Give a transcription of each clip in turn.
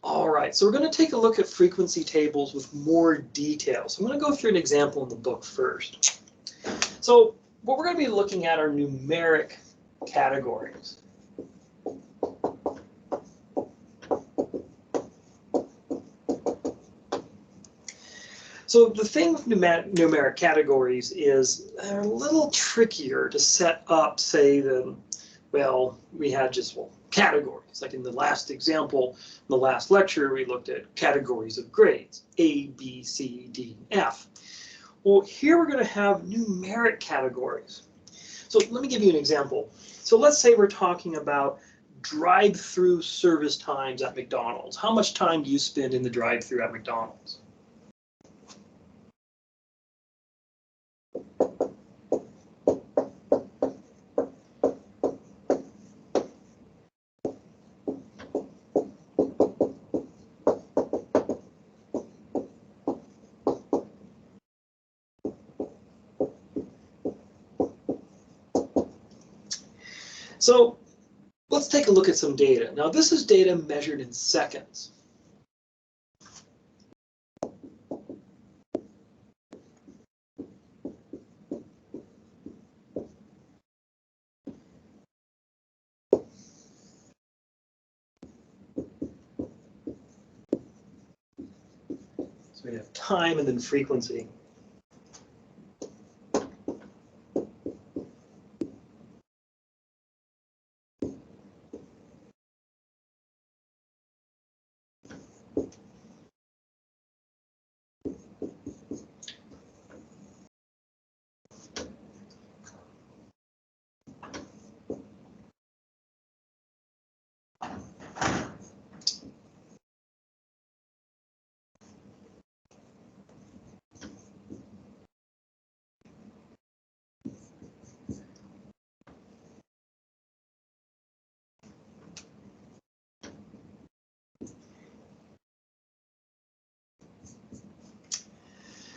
All right, so we're going to take a look at frequency tables with more detail. So I'm going to go through an example in the book first. So what we're going to be looking at are numeric categories. So the thing with numeric categories is they're a little trickier to set up, say, than, well, we had just, categories. Like in the last example, in the last lecture, we looked at categories of grades, A, B, C, D, and F. Well, here we're going to have numeric categories. So let me give you an example. So let's say we're talking about drive-through service times at McDonald's. How much time do you spend in the drive-through at McDonald's? So let's take a look at some data. Now this is data measured in seconds. So we have time and then frequency.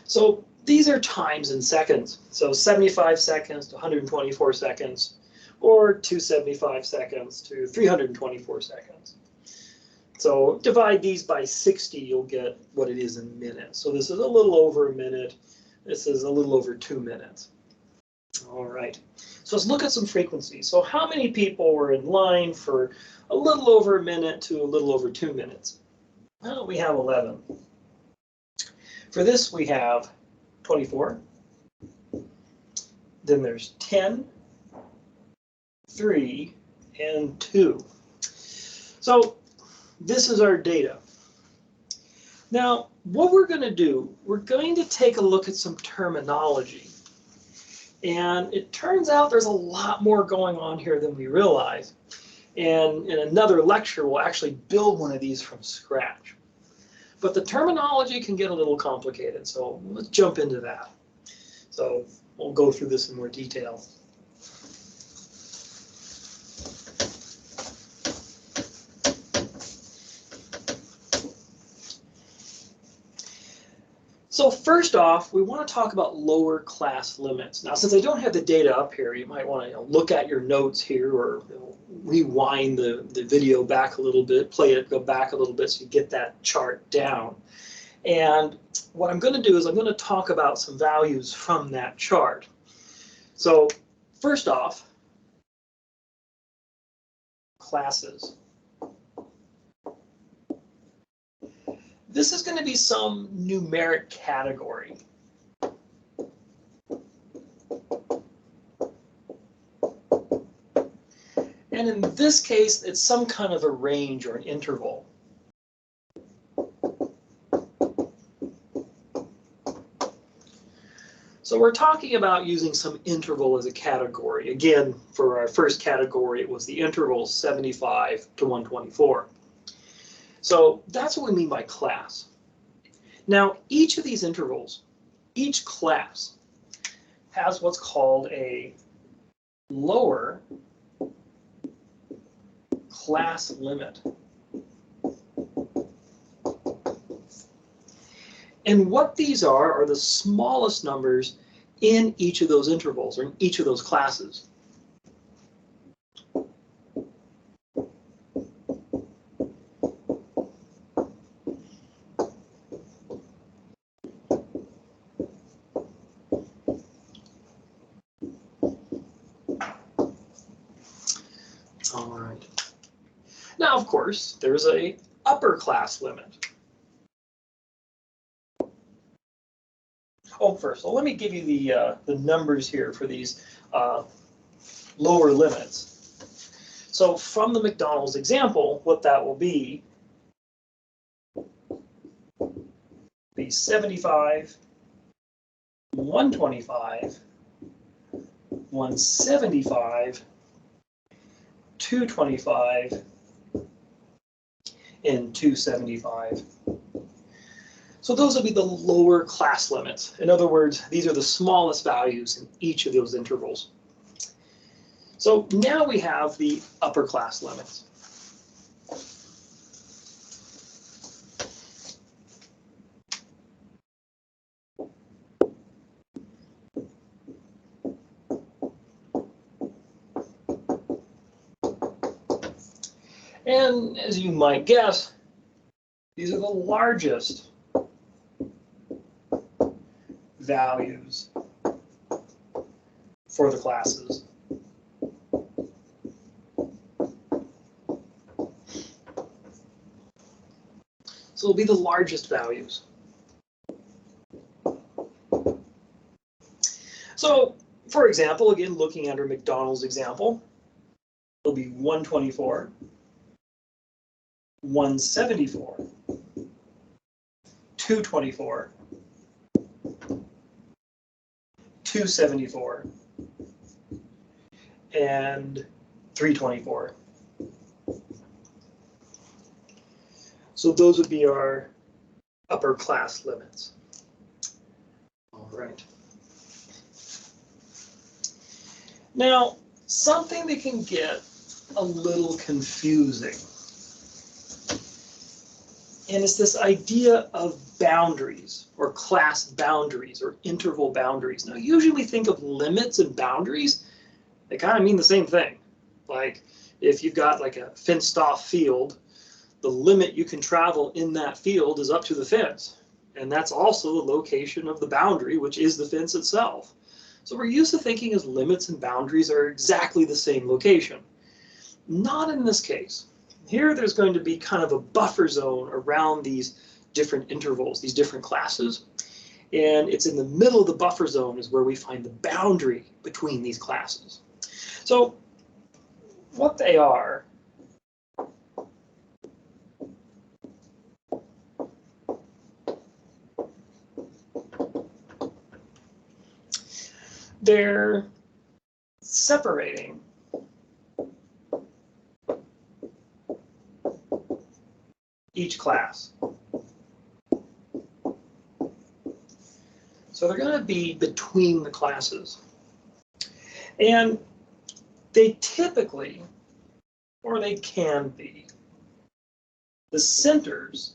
So these are times in seconds. So 75 seconds to 124 seconds, or 275 seconds to 324 seconds. So divide these by 60, you'll get what it is in minutes. So this is a little over a minute. This is a little over 2 minutes. All right, so let's look at some frequencies. So how many people were in line for a little over a minute to a little over 2 minutes? Well, we have 11. For this, we have 24. Then there's 10, 3, and 2. So this is our data. Now, what we're going to do, we're going to take a look at some terminology. And it turns out there's a lot more going on here than we realize. And in another lecture, we'll actually build one of these from scratch. But the terminology can get a little complicated, so let's jump into that. So we'll go through this in more detail. So first off, we want to talk about lower class limits. Now, since I don't have the data up here, you might want to look at your notes here, or rewind the video back a little bit, play it, go back a little bit so you get that chart down. And what I'm going to do is I'm going to talk about some values from that chart. So first off, classes. This is going to be some numeric category. And in this case, it's some kind of a range or an interval. So we're talking about using some interval as a category. Again, for our first category, it was the interval 75 to 124. So that's what we mean by class. Now, each of these intervals, each class, has what's called a lower class limit. And what these are the smallest numbers in each of those intervals, or in each of those classes. All right. Now, of course, there's a upper class limit. Oh, first, well, let me give you the numbers here for these lower limits. So from the McDonald's example, what that will be 75, 125, 175, 225, and 275. So those will be the lower class limits. In other words, these are the smallest values in each of those intervals. So now we have the upper class limits. And as you might guess, these are the largest values for the classes. So it'll be the largest values. So, for example, again, looking at our McDonald's example, it'll be 124, 174, 224, 274, and 324. So those would be our upper class limits. All right. Now, something that can get a little confusing, and it's this idea of boundaries or class boundaries or interval boundaries. Now, usually we think of limits and boundaries, they kind of mean the same thing. Like if you've got like a fenced off field, the limit you can travel in that field is up to the fence. And that's also the location of the boundary, which is the fence itself. So we're used to thinking as limits and boundaries are exactly the same location. Not in this case. Here there's going to be kind of a buffer zone around these different intervals, these different classes. And it's in the middle of the buffer zone is where we find the boundary between these classes. So what they are, they're separating each class. So they're going to be between the classes. And they typically, or they can be, the centers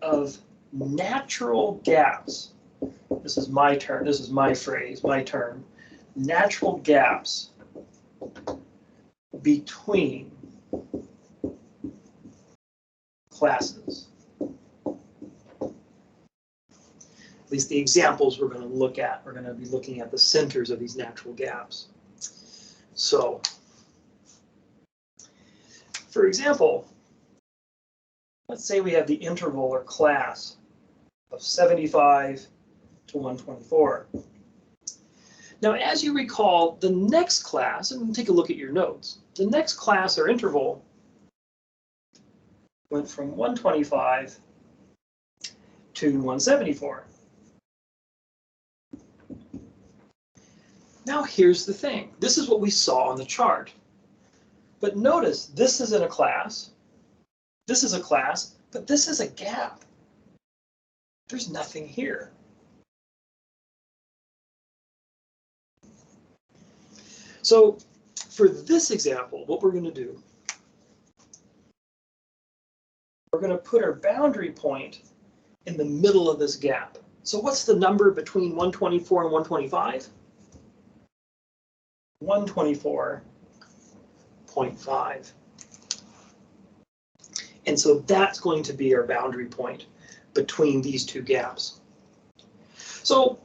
of natural gaps. This is my term, this is my phrase, my term. Natural gaps between classes. At least the examples we're going to look at, we're going to be looking at the centers of these natural gaps. So, for example, let's say we have the interval or class of 75 to 124. Now, as you recall, the next class, and take a look at your notes, the next class or interval went from 125 to 174. Now here's the thing. This is what we saw on the chart. But notice this isn't a class. This is a class, but this is a gap. There's nothing here. So for this example, what we're going to do, we're going to put our boundary point in the middle of this gap. So what's the number between 124 and 125? 124.5. And so that's going to be our boundary point between these two gaps. So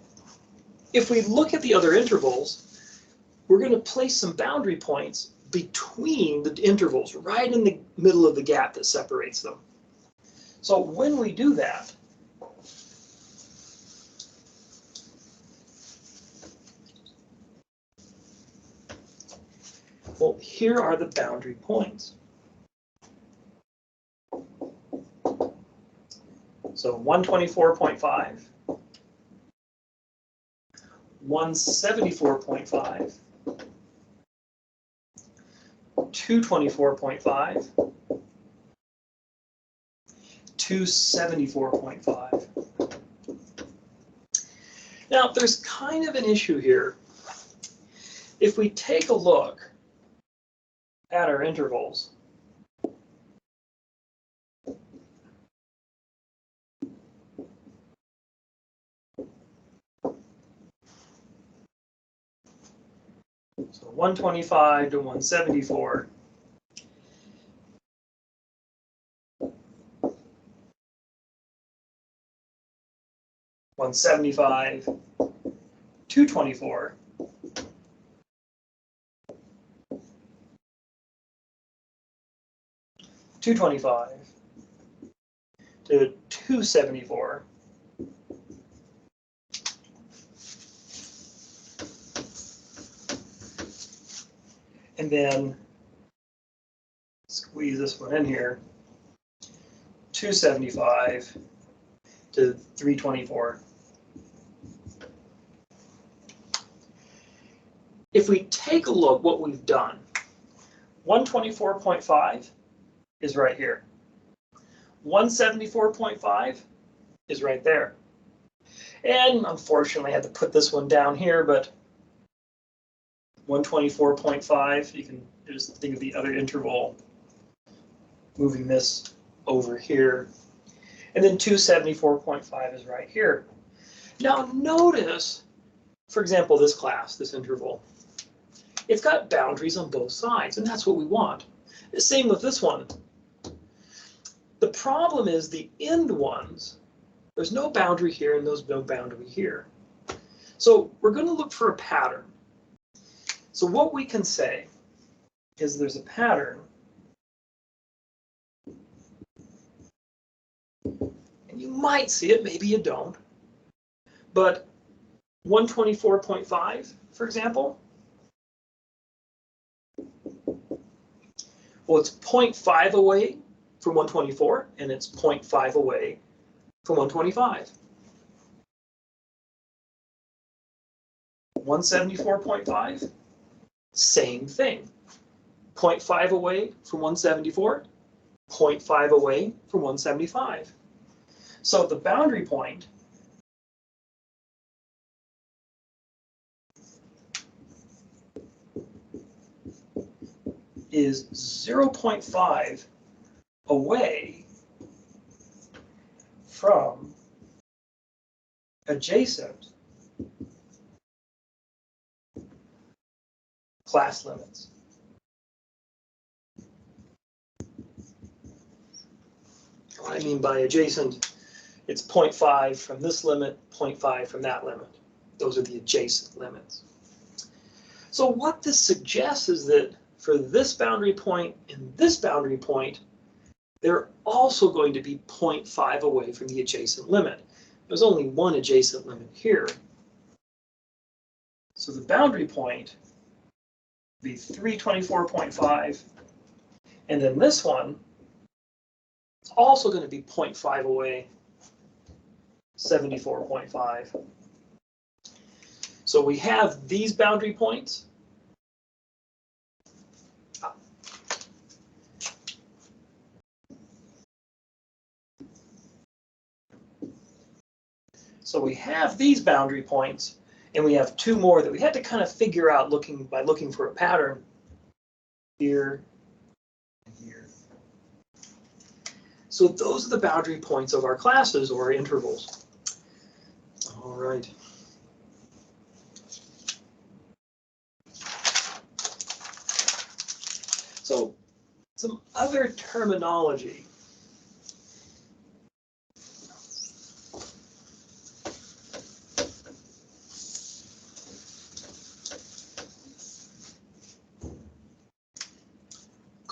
if we look at the other intervals, we're going to place some boundary points between the intervals, right in the middle of the gap that separates them. So when we do that, well, here are the boundary points. So 124.5, 174.5, 224.5, 274.5. Now, there's kind of an issue here. If we take a look at our intervals, so 125 to 174. $175, $224, $225 to $274. And then squeeze this one in here, 275 to 324. If we take a look what we've done, 124.5 is right here. 174.5 is right there. And unfortunately I had to put this one down here, but 124.5, you can just think of the other interval, moving this over here. And then 274.5 is right here. Now notice, for example, this class, this interval, it's got boundaries on both sides, and that's what we want. The same with this one. The problem is the end ones, there's no boundary here and there's no boundary here. So we're going to look for a pattern. So what we can say is there's a pattern, and you might see it, maybe you don't, but 124.5, for example, well, it's 0.5 away from 124, and it's 0.5 away from 125. 174.5, same thing. 0.5 away from 174, 0.5 away from 175. So the boundary point is 0.5 away from adjacent class limits. What I mean by adjacent, it's 0.5 from this limit, 0.5 from that limit. Those are the adjacent limits. So what this suggests is that for this boundary point and this boundary point, they're also going to be 0.5 away from the adjacent limit. There's only one adjacent limit here. So the boundary point would be 324.5, and then this one is also going to be 0.5 away, 74.5. So we have these boundary points. So we have these boundary points, and we have two more that we had to kind of figure out by looking for a pattern here and here. So those are the boundary points of our classes or intervals. All right. So some other terminology.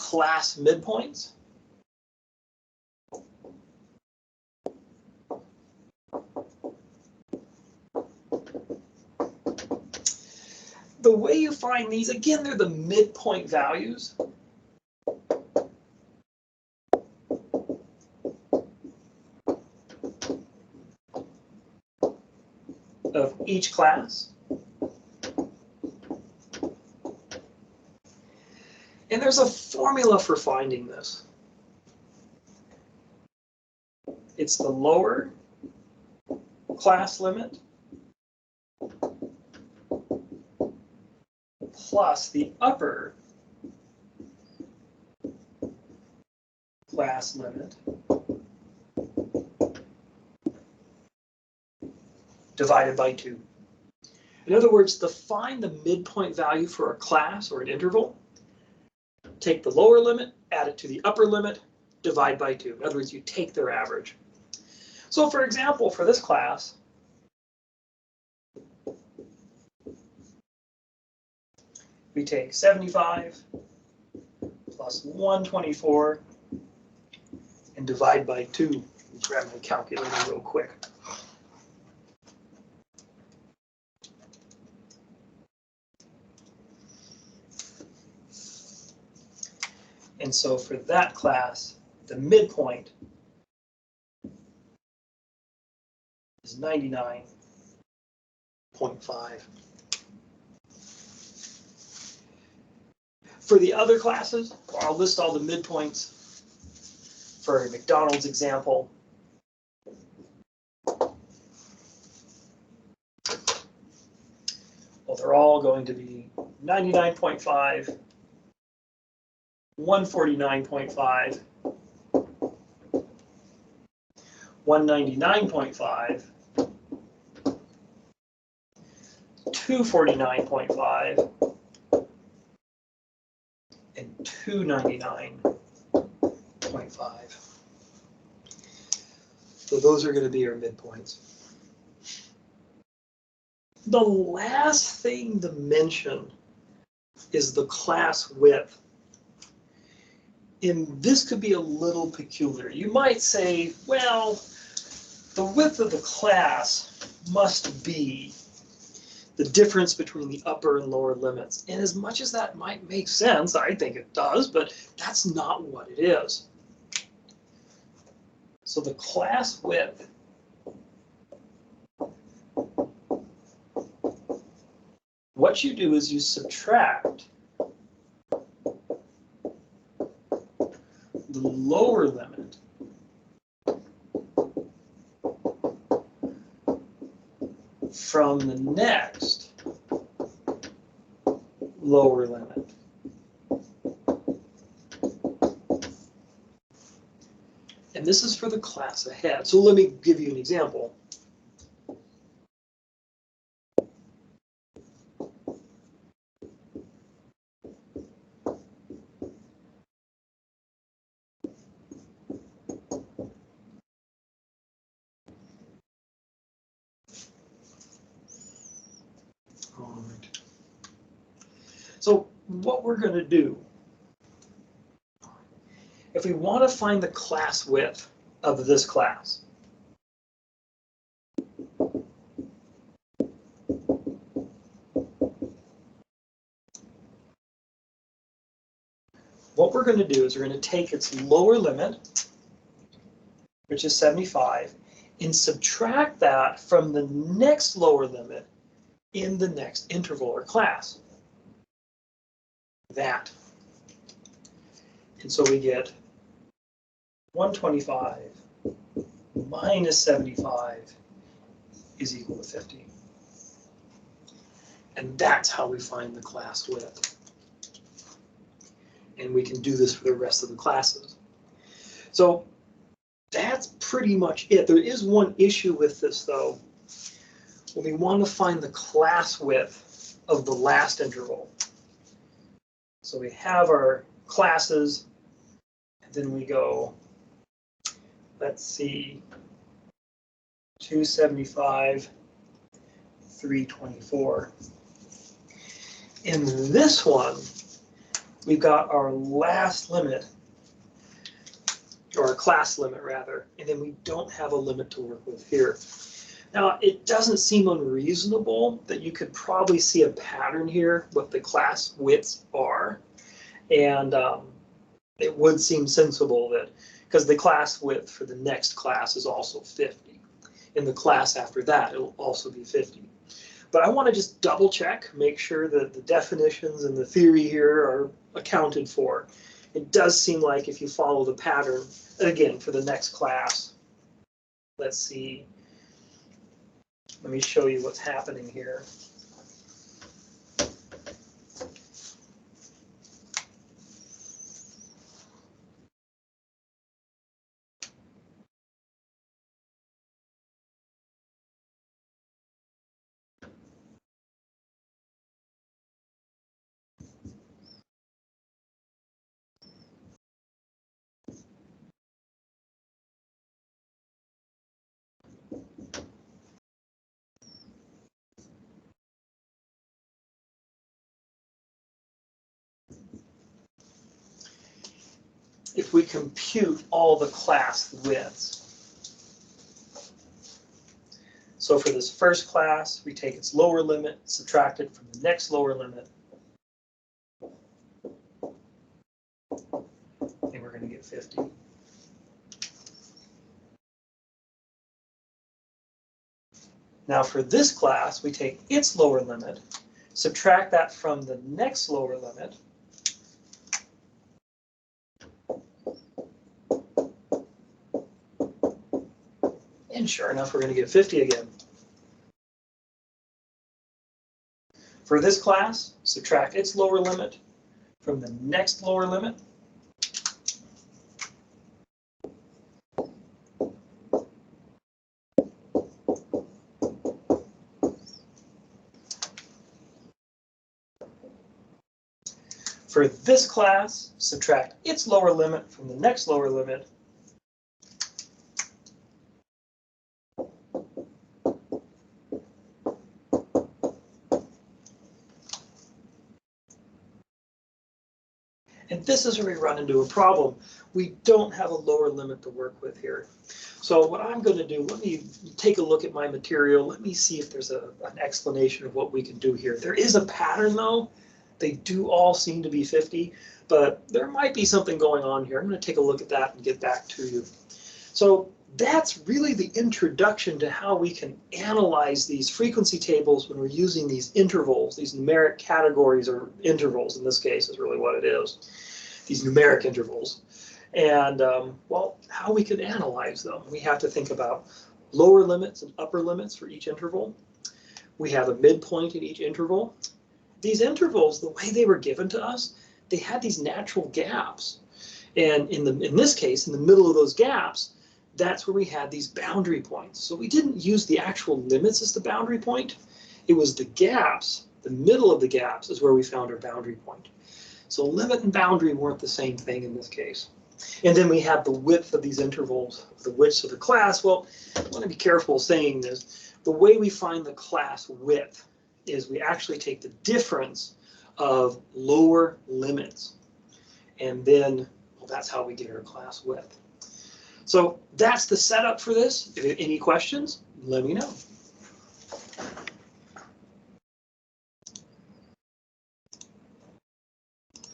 class midpoints. The way you find these, again, they're the midpoint values. Of each class. And there's a formula for finding this. It's the lower class limit plus the upper class limit divided by 2. In other words, to find the midpoint value for a class or an interval, take the lower limit, add it to the upper limit, divide by 2. In other words, you take their average. So for example, for this class, we take 75 plus 124 and divide by 2. Let me grab my calculator real quick. And so for that class, the midpoint is 99.5. For the other classes, I'll list all the midpoints. For a McDonald's example, well, they're all going to be 99.5, 149.5, 199.5, 249.5, and 299.5. So those are going to be our midpoints. The last thing to mention is the class width. And this could be a little peculiar. You might say, well, the width of the class must be the difference between the upper and lower limits. And as much as that might make sense, I think it does, but that's not what it is. So the class width what you do is you subtract the lower limit from the next lower limit. And this is for the class ahead. So let me give you an example. All right. So what we're going to do, if we want to find the class width of this class, what we're going to do is we're going to take its lower limit, which is 75, and subtract that from the next lower limit in the next interval or class. That. And so we get 125 minus 75 is equal to 50. And that's how we find the class width. And we can do this for the rest of the classes. So that's pretty much it. There is one issue with this, though. When we want to find the class width of the last interval. So we have our classes, and then we go, let's see, 275, 324. In this one, we've got our last limit, or our class limit rather, and then we don't have a limit to work with here. Now, it doesn't seem unreasonable that you could probably see a pattern here, what the class widths are, and it would seem sensible that, because the class width for the next class is also 50. In the class after that, it'll also be 50. But I want to just double check, make sure that the definitions and the theory here are accounted for. It does seem like if you follow the pattern, again, for the next class, let's see, let me show you what's happening here. If we compute all the class widths, so for this first class, we take its lower limit, subtract it from the next lower limit, and we're going to get 50. Now for this class, we take its lower limit, subtract that from the next lower limit, and sure enough, we're going to get 50 again. For this class, subtract its lower limit from the next lower limit. For this class, subtract its lower limit from the next lower limit. And this is where we run into a problem. We don't have a lower limit to work with here. So what I'm going to do, let me take a look at my material. Let me see if there's an explanation of what we can do here. There is a pattern though. They do all seem to be 50, but there might be something going on here. I'm going to take a look at that and get back to you. So that's really the introduction to how we can analyze these frequency tables when we're using these intervals, these numeric categories or intervals in this case is really what it is, these numeric intervals. And well, how we can analyze them. We have to think about lower limits and upper limits for each interval. We have a midpoint in each interval. These intervals, the way they were given to us, they had these natural gaps. And in this case, in the middle of those gaps, that's where we had these boundary points. So we didn't use the actual limits as the boundary point. It was the gaps, the middle of the gaps is where we found our boundary point. So limit and boundary weren't the same thing in this case. And then we have the width of these intervals, the width of the class. Well, I want to be careful saying this. The way we find the class width is we actually take the difference of lower limits. And then, well, that's how we get our class width. So that's the setup for this. If you have any questions, let me know.